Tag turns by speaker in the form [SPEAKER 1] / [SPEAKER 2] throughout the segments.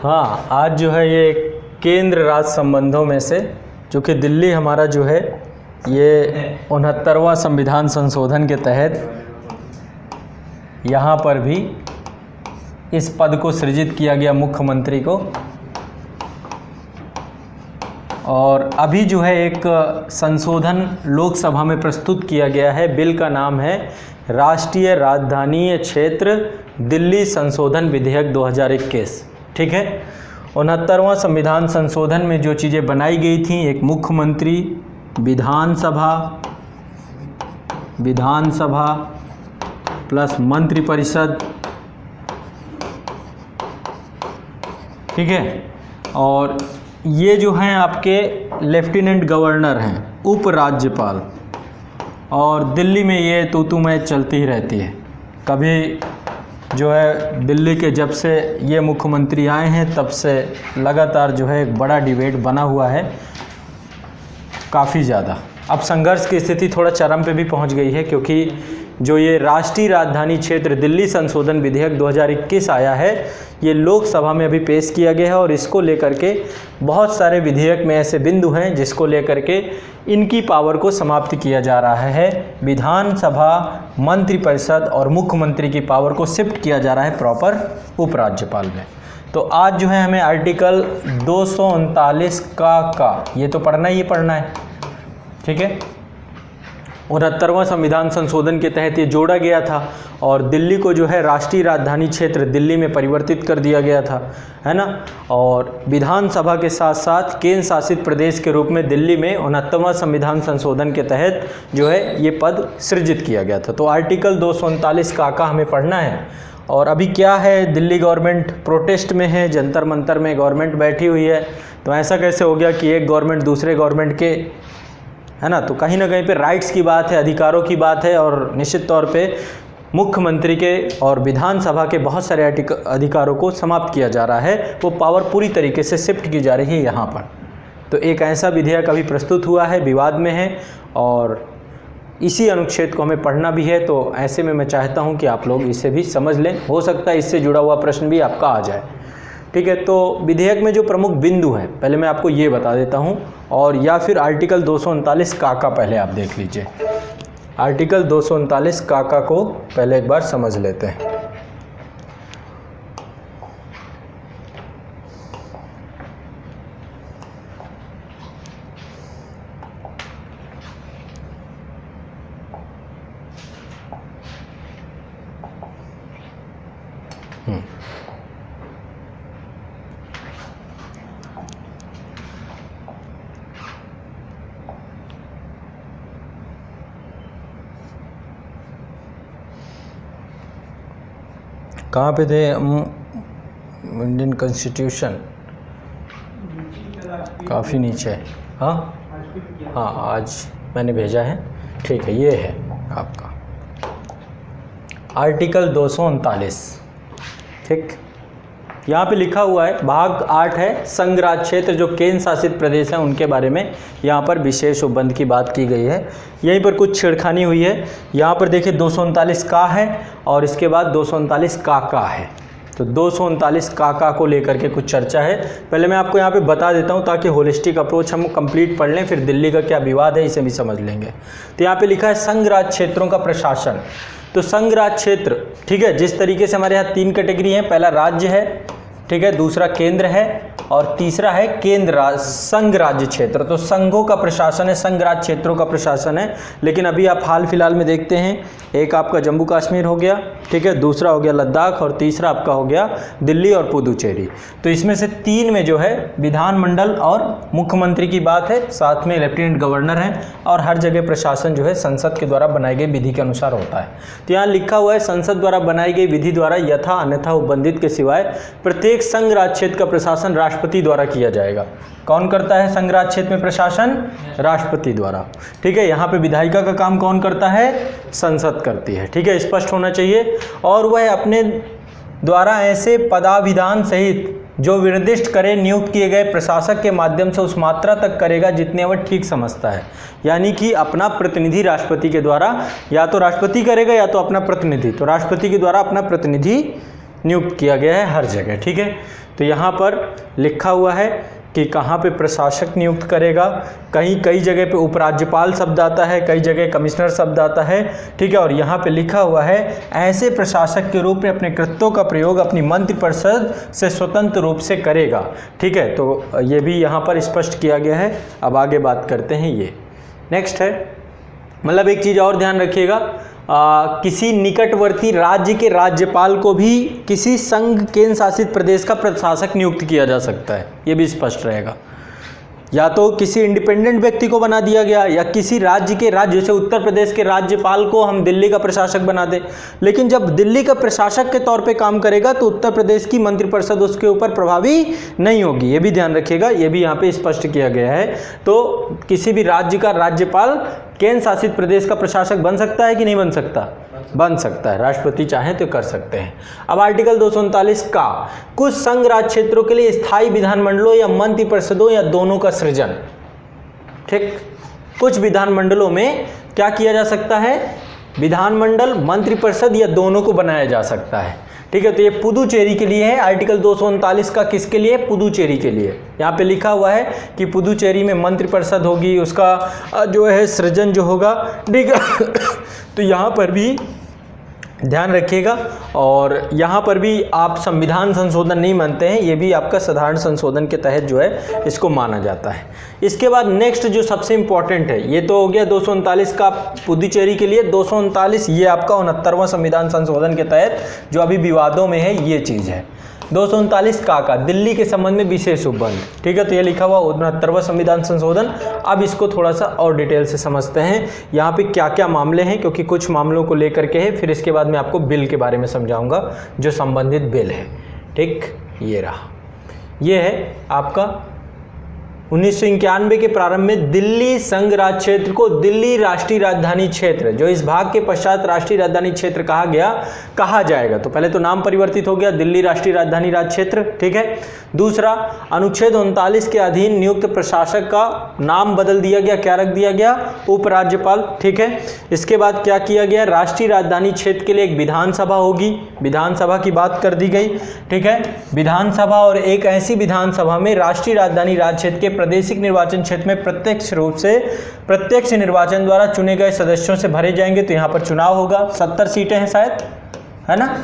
[SPEAKER 1] हाँ, आज जो है ये केंद्र राज्य संबंधों में से, चूँकि दिल्ली हमारा जो है ये 69वां संविधान संशोधन के तहत यहाँ पर भी इस पद को सृजित किया गया मुख्यमंत्री को। और अभी जो है एक संशोधन लोकसभा में प्रस्तुत किया गया है। बिल का नाम है राष्ट्रीय राजधानी क्षेत्र दिल्ली संशोधन विधेयक 2021। ठीक है, 69वां संविधान संशोधन में जो चीज़ें बनाई गई थी, एक मुख्यमंत्री, विधानसभा प्लस मंत्रिपरिषद, ठीक है, और ये जो हैं आपके लेफ्टिनेंट गवर्नर हैं, उपराज्यपाल। और दिल्ली में ये तू मैं चलती ही रहती है। कभी जो है दिल्ली के जब से ये मुख्यमंत्री आए हैं तब से लगातार जो है एक बड़ा डिबेट बना हुआ है, काफ़ी ज़्यादा। अब संघर्ष की स्थिति थोड़ा चरम पे भी पहुंच गई है, क्योंकि जो ये राष्ट्रीय राजधानी क्षेत्र दिल्ली संशोधन विधेयक 2021 आया है, ये लोकसभा में अभी पेश किया गया है। और इसको लेकर के बहुत सारे विधेयक में ऐसे बिंदु हैं जिसको लेकर के इनकी पावर को समाप्त किया जा रहा है। विधानसभा, मंत्रिपरिषद और मुख्यमंत्री की पावर को शिफ्ट किया जा रहा है प्रॉपर उपराज्यपाल में। तो आज जो है हमें आर्टिकल 239 का ये तो पढ़ना ही पढ़ना है। ठीक है, 69वां संविधान संशोधन के तहत ये जोड़ा गया था और दिल्ली को जो है राष्ट्रीय राजधानी क्षेत्र दिल्ली में परिवर्तित कर दिया गया था, है ना। और विधानसभा के साथ साथ केंद्र शासित प्रदेश के रूप में दिल्ली में 69वां संविधान संशोधन के तहत जो है ये पद सृजित किया गया था। तो आर्टिकल 239 का हमें पढ़ना है। और अभी क्या है, दिल्ली गवर्नमेंट प्रोटेस्ट में है, जंतर मंतर में गवर्नमेंट बैठी हुई है। तो ऐसा कैसे हो गया कि एक गवर्नमेंट दूसरे गवर्नमेंट के, है ना। तो कहीं ना कहीं पे राइट्स की बात है, अधिकारों की बात है, और निश्चित तौर पे मुख्यमंत्री के और विधानसभा के बहुत सारे अधिकारों को समाप्त किया जा रहा है। वो पावर पूरी तरीके से शिफ्ट की जा रही है यहाँ पर। तो एक ऐसा विधेयक अभी प्रस्तुत हुआ है, विवाद में है, और इसी अनुच्छेद को हमें पढ़ना भी है। तो ऐसे में मैं चाहता हूँ कि आप लोग इसे भी समझ लें, हो सकता है इससे जुड़ा हुआ प्रश्न भी आपका आ जाए। ठीक है, तो विधेयक में जो प्रमुख बिंदु हैं पहले मैं आपको ये बता देता हूं, और या फिर आर्टिकल 239 का पहले आप देख लीजिए। आर्टिकल 239 का को पहले एक बार समझ लेते हैं। कहाँ पे थे? इंडियन कॉन्स्टिट्यूशन काफ़ी नीचे है। हाँ, आज मैंने भेजा है। ठीक है, ये है आपका आर्टिकल 239। ठीक, यहाँ पे लिखा हुआ है, भाग 8 है संघ राज्य क्षेत्र, जो केंद्र शासित प्रदेश हैं उनके बारे में यहाँ पर विशेष उपबंध की बात की गई है। यहीं पर कुछ छेड़खानी हुई है। यहाँ पर देखिए 239 का है और इसके बाद 239 का है। तो 239 का को लेकर के कुछ चर्चा है। पहले मैं आपको यहाँ पे बता देता हूँ ताकि होलिस्टिक अप्रोच हम कंप्लीट पढ़ लें, फिर दिल्ली का क्या विवाद है इसे भी समझ लेंगे। तो यहाँ पे लिखा है संघ राज्य क्षेत्रों का प्रशासन। तो संघ राज्य क्षेत्र, ठीक है, जिस तरीके से हमारे यहाँ 3 कैटेगरी हैं, पहला राज्य है, ठीक है, दूसरा केंद्र है, और तीसरा है संघ राज्य क्षेत्र। तो संघों का प्रशासन है, संघ राज्य क्षेत्रों का प्रशासन है। लेकिन अभी आप हाल फिलहाल में देखते हैं, एक आपका जम्मू कश्मीर हो गया, ठीक है, दूसरा हो गया लद्दाख, और तीसरा आपका हो गया दिल्ली और पुदुचेरी। तो इसमें से 3 में जो है विधानमंडल और मुख्यमंत्री की बात है, साथ में लेफ्टिनेंट गवर्नर हैं, और हर जगह प्रशासन जो है संसद के द्वारा बनाई गई विधि के अनुसार होता है। तो यहाँ लिखा हुआ है, संसद द्वारा बनाई गई विधि द्वारा यथा अन्यथा उपबंधित के सिवाय प्रत्येक संघ राज्य क्षेत्र का प्रशासन राष्ट्रपति द्वारा किया जाएगा। कौन करता है संघ राज्य क्षेत्र में प्रशासन? राष्ट्रपति द्वारा। ठीक है, यहाँ पे विधायिका का काम कौन करता है? संसद करती है। ठीक है, स्पष्ट होना चाहिए। और वह अपने द्वारा ऐसे पदाविधान सहित जो निर्दिष्ट करे नियुक्त किए गए प्रशासक के माध्यम से उस मात्रा तक करेगा जितने वह ठीक समझता है। यानी कि अपना प्रतिनिधि राष्ट्रपति के द्वारा, या तो राष्ट्रपति करेगा या तो अपना प्रतिनिधि। तो राष्ट्रपति के द्वारा अपना प्रतिनिधि नियुक्त किया गया है हर जगह। ठीक है, तो यहाँ पर लिखा हुआ है कि कहाँ पे प्रशासक नियुक्त करेगा, कई जगह पे उपराज्यपाल शब्द आता है, कई जगह कमिश्नर शब्द आता है। ठीक है, और यहाँ पे लिखा हुआ है ऐसे प्रशासक के रूप में अपने कृत्यों का प्रयोग अपनी मंत्रिपरिषद से स्वतंत्र रूप से करेगा। ठीक है, तो ये भी यहाँ पर स्पष्ट किया गया है। अब आगे बात करते हैं, ये नेक्स्ट है, मतलब एक चीज़ और ध्यान रखिएगा, किसी निकटवर्ती राज्य के राज्यपाल को भी किसी संघ केंद्र शासित प्रदेश का प्रशासक नियुक्त किया जा सकता है, ये भी स्पष्ट रहेगा। या तो किसी इंडिपेंडेंट व्यक्ति को बना दिया गया, या किसी राज्य के जैसे उत्तर प्रदेश के राज्यपाल को हम दिल्ली का प्रशासक बना दें, लेकिन जब दिल्ली का प्रशासक के तौर पे काम करेगा तो उत्तर प्रदेश की मंत्रिपरिषद उसके ऊपर प्रभावी नहीं होगी, ये भी ध्यान रखिएगा, ये भी यहाँ पे स्पष्ट किया गया है। तो किसी भी राज्य का राज्यपाल केंद्र शासित प्रदेश का प्रशासक बन सकता है कि नहीं बन सकता? बन सकता है, राष्ट्रपति चाहें तो कर सकते हैं। अब आर्टिकल 239 का कुछ संघ राज्य क्षेत्रों के लिए स्थायी विधानमंडलों या मंत्रिपरिषदों या दोनों का सृजन। ठीक, कुछ विधानमंडलों में क्या किया जा सकता है? विधानमंडल, मंत्रिपरिषद या दोनों को बनाया जा सकता है। ठीक है, तो ये पुदुचेरी के लिए है। आर्टिकल 239 का किसके लिए? पुदुचेरी के लिए। यहाँ पे लिखा हुआ है कि पुदुचेरी में मंत्रिपरिषद होगी, उसका जो है सृजन जो होगा। ठीक है, तो यहाँ पर भी ध्यान रखिएगा। और यहाँ पर भी आप संविधान संशोधन नहीं मानते हैं, ये भी आपका साधारण संशोधन के तहत जो है इसको माना जाता है। इसके बाद नेक्स्ट जो सबसे इम्पॉर्टेंट है, ये तो हो गया 239 का पुदुचेरी के लिए। 239 ये आपका 69वां संविधान संशोधन के तहत जो अभी विवादों में है, ये चीज़ है। 239 का दिल्ली के संबंध में विशेष उपबंध। ठीक है, तो ये लिखा हुआ 69वां संविधान संशोधन। अब इसको थोड़ा सा और डिटेल से समझते हैं, यहाँ पे क्या क्या मामले हैं, क्योंकि कुछ मामलों को लेकर के है। फिर इसके बाद मैं आपको बिल के बारे में समझाऊंगा, जो संबंधित बिल है। ठीक, ये रहा, ये है आपका 1991 के प्रारंभ में दिल्ली संघ राज्य क्षेत्र को दिल्ली राष्ट्रीय राजधानी क्षेत्र, जो इस भाग के पश्चात राष्ट्रीय राजधानी क्षेत्र कहा जाएगा। तो पहले तो नाम परिवर्तित हो गया, दिल्ली राष्ट्रीय राजधानी राज्य क्षेत्र। ठीक है, दूसरा, अनुच्छेद 39 के अधीन नियुक्त प्रशासक का नाम बदल दिया गया, क्या रख दिया गया? उपराज्यपाल। ठीक है, इसके बाद क्या किया गया? राष्ट्रीय राजधानी क्षेत्र के लिए एक विधानसभा होगी, विधानसभा की बात कर दी गई। ठीक है, विधानसभा, और एक ऐसी विधानसभा में राष्ट्रीय राजधानी राज्य क्षेत्र के प्रादेशिक निर्वाचन क्षेत्र में प्रत्यक्ष रूप से प्रत्यक्ष निर्वाचन द्वारा चुने गए सदस्यों से भरे जाएंगे। तो यहाँ पर चुनाव होगा। 70 सीटें हैं शायद, है ना?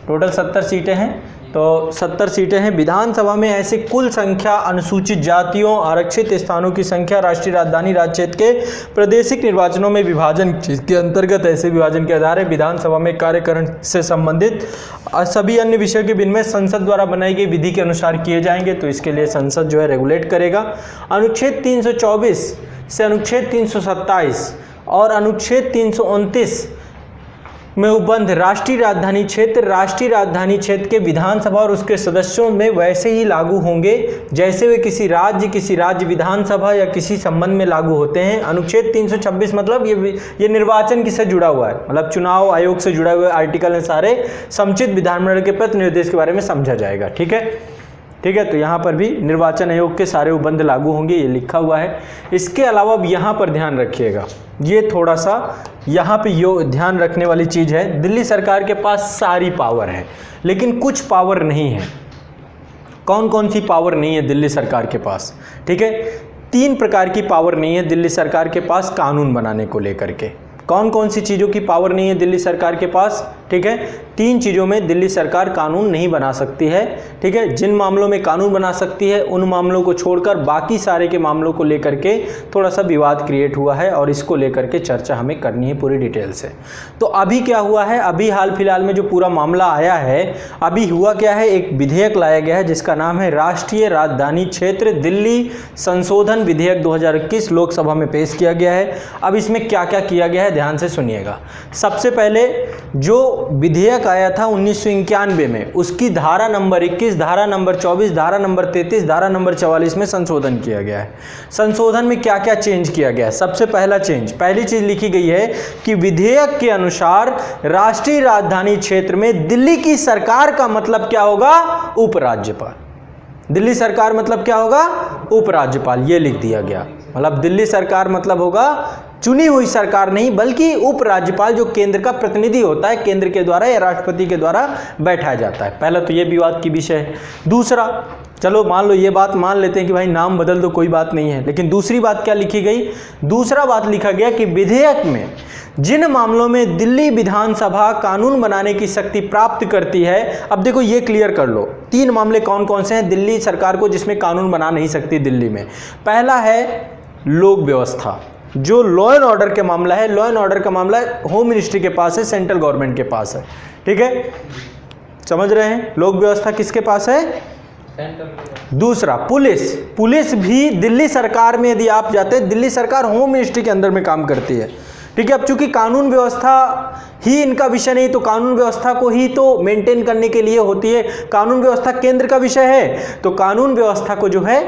[SPEAKER 1] टोटल 70 सीटें हैं, तो 70 सीटें हैं। विधानसभा में ऐसे कुल संख्या अनुसूचित जातियों, आरक्षित स्थानों की संख्या राष्ट्रीय राजधानी राज्य क्षेत्र के प्रादेशिक निर्वाचनों में विभाजन के अंतर्गत ऐसे विभाजन के आधार है विधानसभा में कार्यकरण से संबंधित सभी अन्य विषयों के विनिमय संसद द्वारा बनाई गई विधि के अनुसार किए जाएंगे। तो इसके लिए संसद जो है रेगुलेट करेगा। अनुच्छेद 324 से अनुच्छेद 327 और अनुच्छेद 329 में उपबंध राष्ट्रीय राजधानी क्षेत्र के विधानसभा और उसके सदस्यों में वैसे ही लागू होंगे जैसे वे किसी राज्य विधानसभा या किसी संबंध में लागू होते हैं। अनुच्छेद 326 मतलब ये निर्वाचन किससे जुड़ा हुआ है, मतलब चुनाव आयोग से जुड़ा हुआ आर्टिकल है सारे। समुचित विधानमंडल के प्रतिनिर्देश के बारे में समझा जाएगा। ठीक है, तो यहाँ पर भी निर्वाचन आयोग के सारे उपबंध लागू होंगे, ये लिखा हुआ है। इसके अलावा अब यहाँ पर ध्यान रखिएगा, ये थोड़ा सा यहाँ पे ध्यान रखने वाली चीज़ है। दिल्ली सरकार के पास सारी पावर है, लेकिन कुछ पावर नहीं है। कौन कौन सी पावर नहीं है दिल्ली सरकार के पास? ठीक है, 3 प्रकार की पावर नहीं है दिल्ली सरकार के पास कानून बनाने को लेकर के। कौन कौन सी चीज़ों की पावर नहीं है दिल्ली सरकार के पास? ठीक है, 3 चीज़ों में दिल्ली सरकार कानून नहीं बना सकती है। ठीक है, जिन मामलों में कानून बना सकती है उन मामलों को छोड़कर बाकी सारे के मामलों को लेकर के थोड़ा सा विवाद क्रिएट हुआ है, और इसको लेकर के चर्चा हमें करनी है पूरी डिटेल से। तो अभी क्या हुआ है, अभी हाल फिलहाल में जो पूरा मामला आया है, अभी हुआ क्या है, एक विधेयक लाया गया है जिसका नाम है राष्ट्रीय राजधानी क्षेत्र दिल्ली संशोधन विधेयक 2021 लोकसभा में पेश किया गया है। अब इसमें क्या क्या किया गया है ध्यान से सुनिएगा। सबसे पहले जो विधेयक आया था 1991 में, उसकी धारा नंबर 21, धारा नंबर 24, धारा नंबर 33, धारा नंबर 44 में संशोधन किया गया है। संशोधन में क्या क्या चेंज किया गया है? सबसे पहला चेंज, पहली चीज लिखी गई है कि विधेयक के अनुसार राष्ट्रीय राजधानी क्षेत्र में दिल्ली की सरकार का मतलब क्या होगा? उपराज्यपाल। दिल्ली सरकार मतलब क्या होगा? उपराज्यपाल, ये लिख दिया गया। मतलब दिल्ली सरकार मतलब होगा चुनी हुई सरकार नहीं, बल्कि उपराज्यपाल जो केंद्र का प्रतिनिधि होता है, केंद्र के द्वारा या राष्ट्रपति के द्वारा बैठाया जाता है। पहला तो ये विवाद की विषय है। दूसरा, चलो मान लो ये बात मान लेते हैं कि भाई नाम बदल दो, कोई बात नहीं है, लेकिन दूसरी बात क्या लिखी गई? दूसरा बात लिखा गया कि विधेयक में जिन मामलों में दिल्ली विधानसभा कानून बनाने की शक्ति प्राप्त करती है, अब देखो ये क्लियर कर लो, 3 मामले कौन कौन से हैं दिल्ली सरकार को जिसमें कानून बना नहीं सकती दिल्ली में। पहला है लोक व्यवस्था, जो लॉ एंड ऑर्डर के मामला है। लॉ एंड ऑर्डर का मामला होम मिनिस्ट्री के पास है, सेंट्रल गवर्नमेंट के पास है, ठीक है, समझ रहे हैं? लोक व्यवस्था किसके पास है? दूसरा पुलिस, पुलिस भी दिल्ली सरकार में यदि आप जाते हैं, दिल्ली सरकार होम मिनिस्ट्री के अंदर में काम करती है, ठीक है। अब चूंकि कानून व्यवस्था ही इनका विषय नहीं, तो कानून व्यवस्था को ही तो मेंटेन करने के लिए होती है, कानून व्यवस्था केंद्र का विषय है, तो कानून व्यवस्था को जो है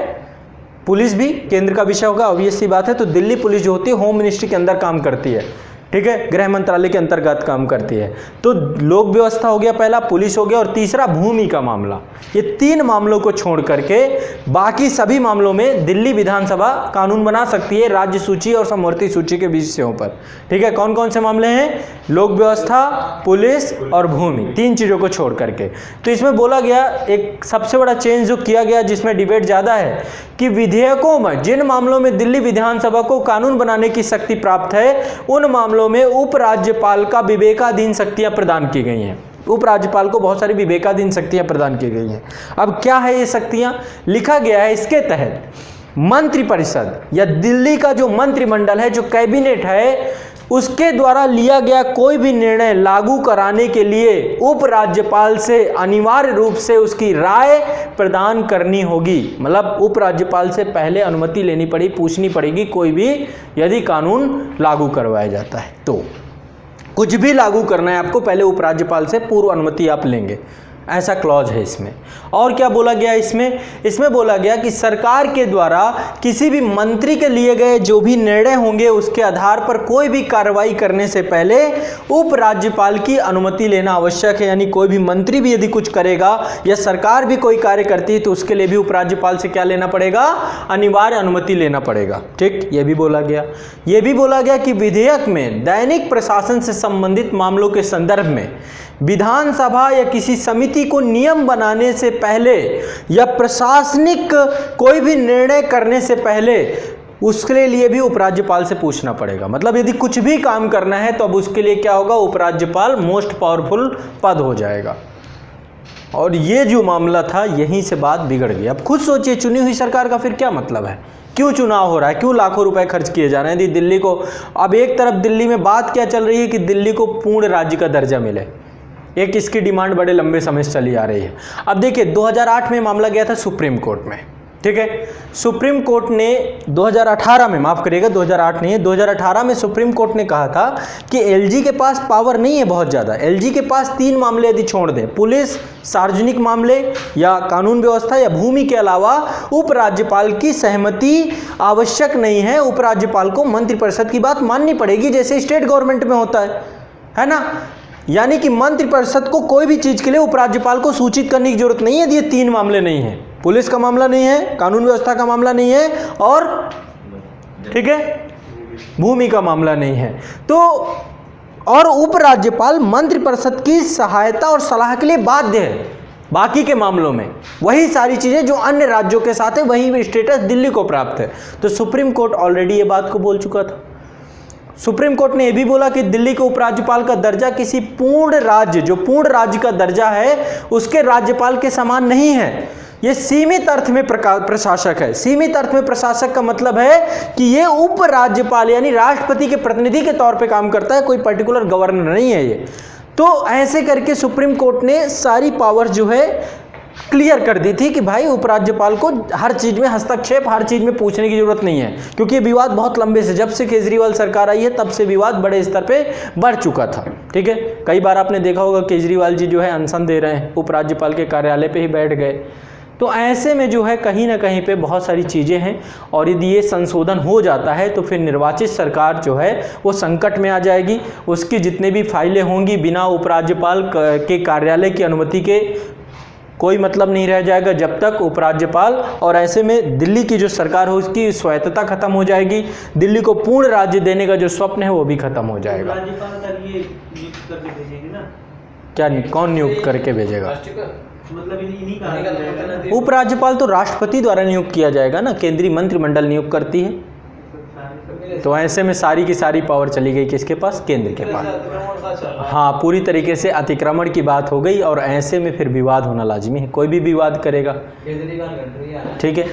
[SPEAKER 1] पुलिस भी केंद्र का विषय होगा, ऑब्वियस सी बात है। तो दिल्ली पुलिस जो होती है होम मिनिस्ट्री के अंदर काम करती है, ठीक है, गृह मंत्रालय के अंतर्गत काम करती है। तो लोक व्यवस्था हो गया पहला, पुलिस हो गया, और तीसरा भूमि का मामला। ये 3 मामलों को छोड़ करके बाकी सभी मामलों में दिल्ली विधानसभा कानून बना सकती है, राज्य सूची और समवर्ती सूची के विषयों पर, ठीक है। कौन कौन से मामले हैं? लोक व्यवस्था, पुलिस और भूमि, 3 चीज़ों को छोड़ करके। तो इसमें बोला गया, एक सबसे बड़ा चेंज जो किया गया जिसमें डिबेट ज़्यादा है, कि विधेयकों में जिन मामलों में दिल्ली विधानसभा को कानून बनाने की शक्ति प्राप्त है, उन मामलों में उपराज्यपाल का विवेकाधीन शक्तियां प्रदान की गई हैं। उपराज्यपाल को बहुत सारी विवेकाधीन शक्तियां प्रदान की गई हैं। अब क्या है ये शक्तियां? लिखा गया है इसके तहत मंत्रिपरिषद या दिल्ली का जो मंत्रिमंडल है, जो कैबिनेट है, उसके द्वारा लिया गया कोई भी निर्णय लागू कराने के लिए उपराज्यपाल से अनिवार्य रूप से उसकी राय प्रदान करनी होगी। मतलब उपराज्यपाल से पहले अनुमति लेनी पड़ी, पूछनी पड़ेगी कोई भी यदि कानून लागू करवाया जाता है तो। कुछ भी लागू करना है आपको, पहले उपराज्यपाल से पूर्व अनुमति आप लेंगे, ऐसा क्लॉज है इसमें। और क्या बोला गया इसमें? इसमें बोला गया कि सरकार के द्वारा किसी भी मंत्री के लिए गए जो भी निर्णय होंगे, उसके आधार पर कोई भी कार्रवाई करने से पहले उपराज्यपाल की अनुमति लेना आवश्यक है। यानी कोई भी मंत्री भी यदि कुछ करेगा या सरकार भी कोई कार्य करती है तो उसके लिए भी उपराज्यपाल से क्या लेना पड़ेगा? अनिवार्य अनुमति लेना पड़ेगा, ठीक। ये भी बोला गया। ये भी बोला गया कि विधेयक में दैनिक प्रशासन से संबंधित मामलों के संदर्भ में विधानसभा या किसी समिति को नियम बनाने से पहले या प्रशासनिक कोई भी निर्णय करने से पहले उसके लिए भी उपराज्यपाल से पूछना पड़ेगा। मतलब यदि कुछ भी काम करना है तो अब उसके लिए क्या होगा? उपराज्यपाल मोस्ट पावरफुल पद हो जाएगा। और ये जो मामला था, यहीं से बात बिगड़ गई। अब खुद सोचिए, चुनी हुई सरकार का फिर क्या मतलब है? क्यों चुनाव हो रहा है? क्यों लाखों रुपए खर्च किए जा रहे हैं? यदि दिल्ली को, अब एक तरफ दिल्ली में बात क्या चल रही है कि दिल्ली को पूर्ण राज्य का दर्जा मिले, एक इसकी डिमांड बड़े लंबे समय से चली आ रही है। अब देखिए 2008 में मामला गया था सुप्रीम कोर्ट में, ठीक है। सुप्रीम कोर्ट ने 2018 में, माफ करिएगा 2008 नहीं है, 2018 में सुप्रीम कोर्ट ने कहा था कि एलजी के पास पावर नहीं है बहुत ज़्यादा। एलजी के पास 3 मामले यदि छोड़ दें, पुलिस, सार्वजनिक मामले या कानून व्यवस्था या भूमि के अलावा उपराज्यपाल की सहमति आवश्यक नहीं है। उपराज्यपाल को मंत्रिपरिषद की बात माननी पड़ेगी, जैसे स्टेट गवर्नमेंट में होता है ना। यानी कि मंत्रिपरिषद को कोई भी चीज के लिए उपराज्यपाल को सूचित करने की जरूरत नहीं है। ये 3 मामले नहीं है, पुलिस का मामला नहीं है, कानून व्यवस्था का मामला नहीं है, और ठीक है भूमि का मामला नहीं है। तो और उपराज्यपाल मंत्रिपरिषद की सहायता और सलाह के लिए बाध्य है बाकी के मामलों में। वही सारी चीजें जो अन्य राज्यों के साथ है, वही स्टेटस दिल्ली को प्राप्त है। तो सुप्रीम कोर्ट ऑलरेडी ये बात को बोल चुका था। सुप्रीम कोर्ट ने यह भी बोला कि दिल्ली के उपराज्यपाल का दर्जा किसी पूर्ण राज्य, जो पूर्ण राज्य का दर्जा है, उसके राज्यपाल के समान नहीं है। यह सीमित अर्थ में प्रशासक है। सीमित अर्थ में प्रशासक का मतलब है कि यह उपराज्यपाल यानी राष्ट्रपति के प्रतिनिधि के तौर पे काम करता है, कोई पर्टिकुलर गवर्नर नहीं है ये। तो ऐसे करके सुप्रीम कोर्ट ने सारी पावर जो है क्लियर कर दी थी कि भाई उपराज्यपाल को हर चीज में हस्तक्षेप, हर चीज में पूछने की जरूरत नहीं है। क्योंकि ये विवाद बहुत लंबे से, जब से केजरीवाल सरकार आई है तब से विवाद बड़े स्तर पे बढ़ चुका था, ठीक है। कई बार आपने देखा होगा केजरीवाल जी जो है अनशन दे रहे हैं, उपराज्यपाल के कार्यालय पे ही बैठ गए। तो ऐसे में जो है कहीं ना कहीं पे बहुत सारी चीज़ें हैं, और यदि ये संशोधन हो जाता है तो फिर निर्वाचित सरकार जो है वो संकट में आ जाएगी। उसकी जितने भी फाइलें होंगी बिना उपराज्यपाल के कार्यालय की अनुमति के कोई मतलब नहीं रह जाएगा जब तक उपराज्यपाल, और ऐसे में दिल्ली की जो सरकार हो उसकी स्वायत्तता खत्म हो जाएगी, दिल्ली को पूर्ण राज्य देने का जो स्वप्न है वो भी खत्म हो जाएगा।
[SPEAKER 2] राज्यपाल तक ये नियुक्त करके भेजेंगे ना?
[SPEAKER 1] क्या कौन नियुक्त करके भेजेगा?
[SPEAKER 2] मतलब इन्हीं का
[SPEAKER 1] उपराज्यपाल तो राष्ट्रपति द्वारा नियुक्त किया जाएगा ना, केंद्रीय मंत्रिमंडल नियुक्त करती है। तो ऐसे में सारी की सारी पावर चली गई किसके पास? केंद्र के पास। हाँ, पूरी तरीके से अतिक्रमण की बात हो गई, और ऐसे में फिर विवाद होना लाजमी है, कोई भी विवाद करेगा, ठीक है,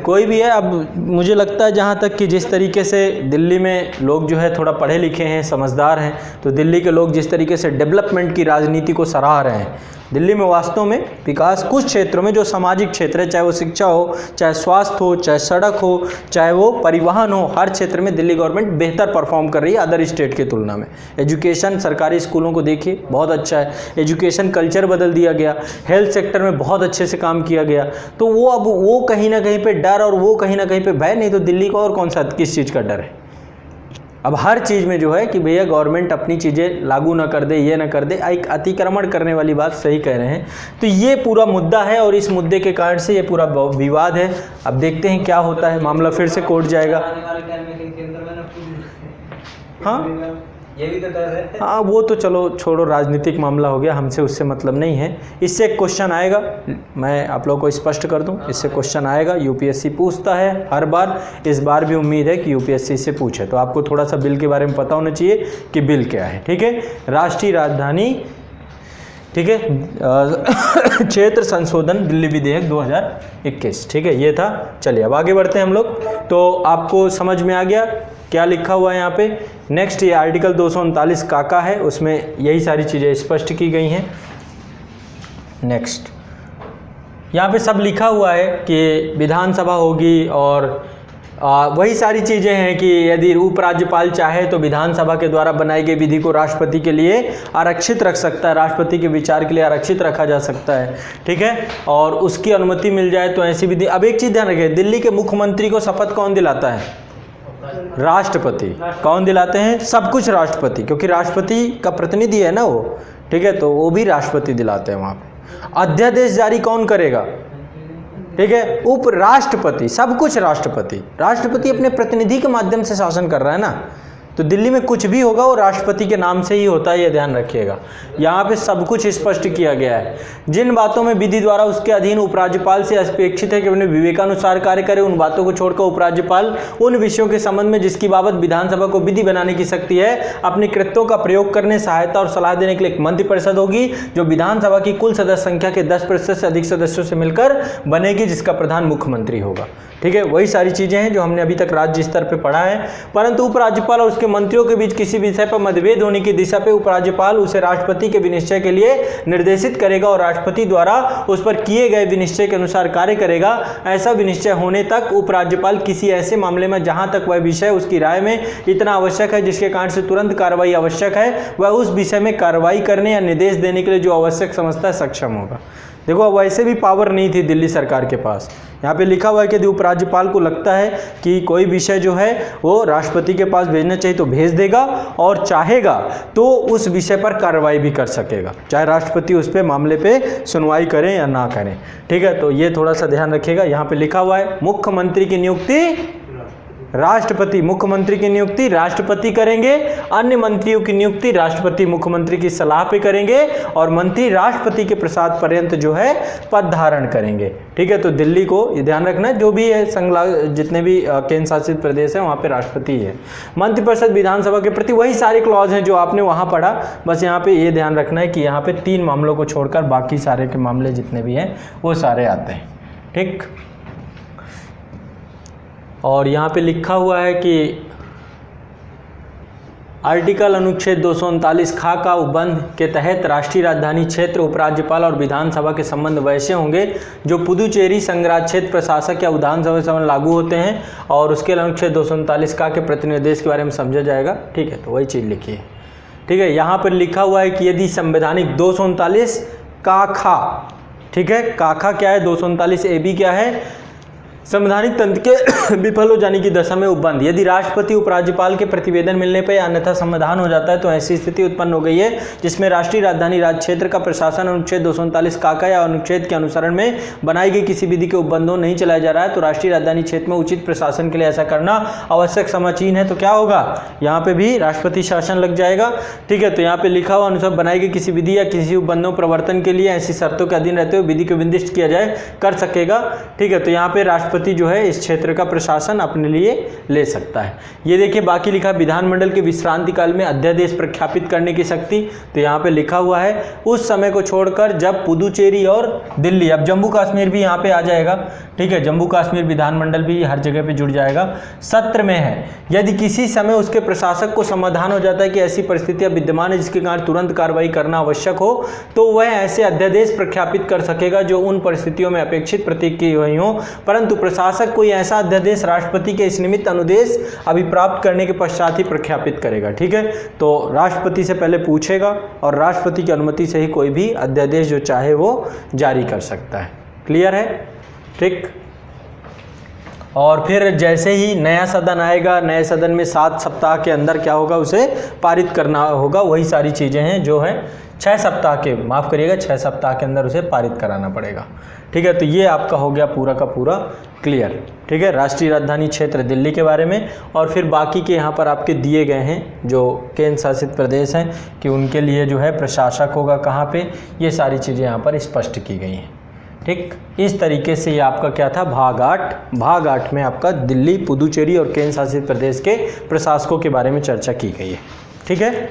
[SPEAKER 1] कोई भी है। अब मुझे लगता है जहाँ तक कि जिस तरीके से दिल्ली में लोग जो है थोड़ा पढ़े लिखे हैं, समझदार हैं, तो दिल्ली के लोग जिस तरीके से डेवलपमेंट की राजनीति को सराह रहे हैं, दिल्ली में वास्तव में विकास कुछ क्षेत्रों में जो सामाजिक क्षेत्र है, चाहे वो शिक्षा हो, चाहे स्वास्थ्य हो, चाहे सड़क हो, चाहे वो परिवहन हो, हर क्षेत्र में दिल्ली गवर्नमेंट बेहतर परफॉर्म कर रही है अदर स्टेट की तुलना में। एजुकेशन, सरकारी स्कूलों को देखिए बहुत अच्छा है, एजुकेशन कल्चर बदल दिया गया, हेल्थ सेक्टर में बहुत अच्छे से काम किया गया। तो वो अब वो कहीं ना कहीं पे डर और वो कहीं ना कहीं पे भय, नहीं तो दिल्ली को और कौन सा किस चीज़ का डर है? अब हर चीज़ में जो है कि भैया गवर्नमेंट अपनी चीज़ें लागू ना कर दे, ये ना कर दे, एक अतिक्रमण करने वाली बात सही कह रहे हैं। तो ये पूरा मुद्दा है और इस मुद्दे के कारण से ये पूरा विवाद है। अब देखते हैं क्या होता है, मामला फिर से कोर्ट जाएगा। हाँ,
[SPEAKER 2] ये भी तो डर है।
[SPEAKER 1] हाँ, वो तो चलो छोड़ो, राजनीतिक मामला हो गया, हमसे उससे मतलब नहीं है। इससे एक क्वेश्चन आएगा, मैं आप लोगों को स्पष्ट कर दूं, इससे क्वेश्चन आएगा, यूपीएससी पूछता है हर बार, इस बार भी उम्मीद है कि यूपीएससी से पूछे। तो आपको थोड़ा सा बिल के बारे में पता होना चाहिए कि बिल क्या है, ठीक है। राष्ट्रीय राजधानी, ठीक है, क्षेत्र संशोधन दिल्ली विधेयक 2021, ठीक है, ये था। चलिए अब आगे बढ़ते हैं हम लोग। तो आपको समझ में आ गया क्या लिखा हुआ है यहाँ पे। नेक्स्ट ये आर्टिकल 239 का है, उसमें यही सारी चीज़ें स्पष्ट की गई हैं। नेक्स्ट यहाँ पे सब लिखा हुआ है कि विधानसभा होगी, और वही सारी चीज़ें हैं कि यदि उपराज्यपाल चाहे तो विधानसभा के द्वारा बनाई गई विधि को राष्ट्रपति के लिए आरक्षित रख सकता है, राष्ट्रपति के विचार के लिए आरक्षित रखा जा सकता है, ठीक है, और उसकी अनुमति मिल जाए तो ऐसी विधि। अब एक चीज़ ध्यान रखें, दिल्ली के मुख्यमंत्री को शपथ कौन दिलाता है? राष्ट्रपति। कौन दिलाते हैं? सब कुछ राष्ट्रपति, क्योंकि राष्ट्रपति का प्रतिनिधि है ना वो, ठीक है, तो वो भी राष्ट्रपति दिलाते हैं वहाँ पे। अध्यादेश जारी कौन करेगा? ठीक है, उपराष्ट्रपति। सब कुछ राष्ट्रपति। राष्ट्रपति अपने प्रतिनिधि के माध्यम से शासन कर रहा है ना, तो दिल्ली में कुछ भी होगा वो राष्ट्रपति के नाम से ही होता है, ये ध्यान रखिएगा। यहाँ पे सब कुछ स्पष्ट किया गया है। जिन बातों में विधि द्वारा उसके अधीन उपराज्यपाल से अपेक्षित है कि अपने विवेकानुसार कार्य करे, उन बातों को छोड़कर उपराज्यपाल उन विषयों के संबंध में जिसकी बाबत विधानसभा को विधि बनाने की शक्ति है, अपने कृत्यों का प्रयोग करने, सहायता और सलाह देने के लिए एक मंत्रिपरिषद होगी, जो विधानसभा की कुल सदस्य संख्या के 10% से अधिक सदस्यों से मिलकर बनेगी, जिसका प्रधान मुख्यमंत्री होगा। ठीक है, वही सारी चीज़ें हैं जो हमने अभी तक राज्य स्तर पे पढ़ा है। परंतु उपराज्यपाल और उसके मंत्रियों के बीच किसी विषय पर मतभेद होने की दिशा पे उपराज्यपाल उसे राष्ट्रपति के विनिश्चय के लिए निर्देशित करेगा और राष्ट्रपति द्वारा उस पर किए गए विनिश्चय के अनुसार कार्य करेगा। ऐसा विनिश्चय होने तक उपराज्यपाल किसी ऐसे मामले में जहां तक वह विषय उसकी राय में इतना आवश्यक है जिसके कारण से तुरंत कार्रवाई आवश्यक है, वह उस विषय में कार्रवाई करने या निर्देश देने के लिए जो आवश्यक समझता है सक्षम होगा। देखो, अब वैसे भी पावर नहीं थी दिल्ली सरकार के पास। यहाँ पे लिखा हुआ है कि यदि उपराज्यपाल को लगता है कि कोई विषय जो है वो राष्ट्रपति के पास भेजना चाहिए तो भेज देगा, और चाहेगा तो उस विषय पर कार्रवाई भी कर सकेगा, चाहे राष्ट्रपति उस पे मामले पे सुनवाई करें या ना करें। ठीक है, तो ये थोड़ा सा ध्यान रखिएगा। यहाँ पे लिखा हुआ है मुख्यमंत्री की नियुक्ति राष्ट्रपति, मुख्यमंत्री की नियुक्ति राष्ट्रपति करेंगे, अन्य मंत्रियों की नियुक्ति राष्ट्रपति मुख्यमंत्री की सलाह पे करेंगे, और मंत्री राष्ट्रपति के प्रसाद पर्यंत जो है पद धारण करेंगे। ठीक है, तो दिल्ली को ये ध्यान रखना है, जो भी है जितने भी केंद्र शासित प्रदेश है वहाँ पे राष्ट्रपति है। मंत्रिपरिषद विधानसभा के प्रति वही सारे क्लॉज हैं जो आपने वहाँ पढ़ा, बस यहाँ पे ये ध्यान रखना है कि यहाँ पे 3 मामलों को छोड़कर बाकी सारे के मामले जितने भी हैं वो सारे आते हैं। ठीक, और यहाँ पे लिखा हुआ है कि आर्टिकल अनुच्छेद 239 खा का उपबंध के तहत राष्ट्रीय राजधानी क्षेत्र, उपराज्यपाल और विधानसभा के संबंध वैसे होंगे जो पुदुचेरी संघराज्य क्षेत्र प्रशासक या विधानसभा संबंध लागू होते हैं, और उसके अनुच्छेद 239 का के प्रतिनिर्देश के बारे में समझा जाएगा। ठीक है, तो वही चीज़ लिखी है। ठीक है, यहाँ पर लिखा हुआ है कि यदि संवैधानिक 239 का खा, ठीक है, काखा क्या है, 239 AB क्या है, संवैधानिक तंत्र के विफल हो जाने की दशा में उपबंध। यदि राष्ट्रपति उपराज्यपाल के प्रतिवेदन मिलने पर अन्यथा समाधान हो जाता है तो ऐसी स्थिति उत्पन्न हो गई है जिसमें राष्ट्रीय राजधानी राज्य क्षेत्र का प्रशासन अनुच्छेद 239 काका या अनुच्छेद के अनुसरण में बनाई गई किसी विधि के उपबंधों नहीं चलाया जा रहा है, तो राष्ट्रीय राजधानी क्षेत्र में उचित प्रशासन के लिए ऐसा करना आवश्यक समाचीन है। तो क्या होगा, यहाँ पे भी राष्ट्रपति शासन लग जाएगा। ठीक है, तो यहाँ पे लिखा हुआ अनुसार बनाई गई किसी विधि या किसी उपबंधों प्रवर्तन के लिए ऐसी शर्तों के अधीन रहते हुए विधि को विनिर्दिष्ट किया जाए कर सकेगा। ठीक है, तो यहाँ पे राष्ट्रपति जो है इस क्षेत्र का प्रशासन अपने लिए ले सकता है। ये देखिए बाकी लिखा विधानमंडल के विश्रांति काल में अध्यादेश प्रख्यापित करने की शक्ति। तो यहाँ पे लिखा हुआ है उस समय को छोड़कर जब पुदुचेरी और दिल्ली, अब जम्मू कश्मीर भी यहाँ पे आ जाएगा। ठीक है, जम्मू कश्मीर विधानमंडल भी हर जगह पे जुड़ जाएगा, सत्र में है। यदि किसी समय उसके प्रशासक को समाधान हो जाता है कि ऐसी परिस्थितियां विद्यमान है जिसके कारण तुरंत कार्रवाई करना आवश्यक हो, तो वह ऐसे अध्यादेश प्रख्यापित कर सकेगा जो उन परिस्थितियों में अपेक्षित प्रतीक की हुई हो, परंतु प्रशासक कोई ऐसा अध्यादेश राष्ट्रपति के इस निमित्त अनुदेश अभिप्राप्त करने के पश्चात ही प्रख्यापित करेगा। ठीक है, तो राष्ट्रपति से पहले पूछेगा और राष्ट्रपति की अनुमति से ही कोई भी अध्यादेश जो चाहे वो जारी कर सकता है। क्लियर है? ठीक। और फिर जैसे ही नया सदन आएगा, नए सदन में 7 सप्ताह के अंदर क्या होगा, उसे पारित करना होगा। वही सारी चीज़ें हैं जो हैं 6 सप्ताह के, माफ़ करिएगा 6 सप्ताह के अंदर उसे पारित कराना पड़ेगा। ठीक है, तो ये आपका हो गया पूरा का पूरा क्लियर। ठीक है, राष्ट्रीय राजधानी क्षेत्र दिल्ली के बारे में। और फिर बाकी के यहाँ पर आपके दिए गए हैं जो केंद्र शासित प्रदेश हैं कि उनके लिए जो है प्रशासक होगा कहाँ पे, ये सारी चीज़ें यहाँ पर स्पष्ट की गई हैं। ठीक, इस तरीके से ये आपका क्या था, भाग 8 में आपका दिल्ली, पुदुचेरी और केंद्र शासित प्रदेश के प्रशासकों के बारे में चर्चा की गई है। ठीक है।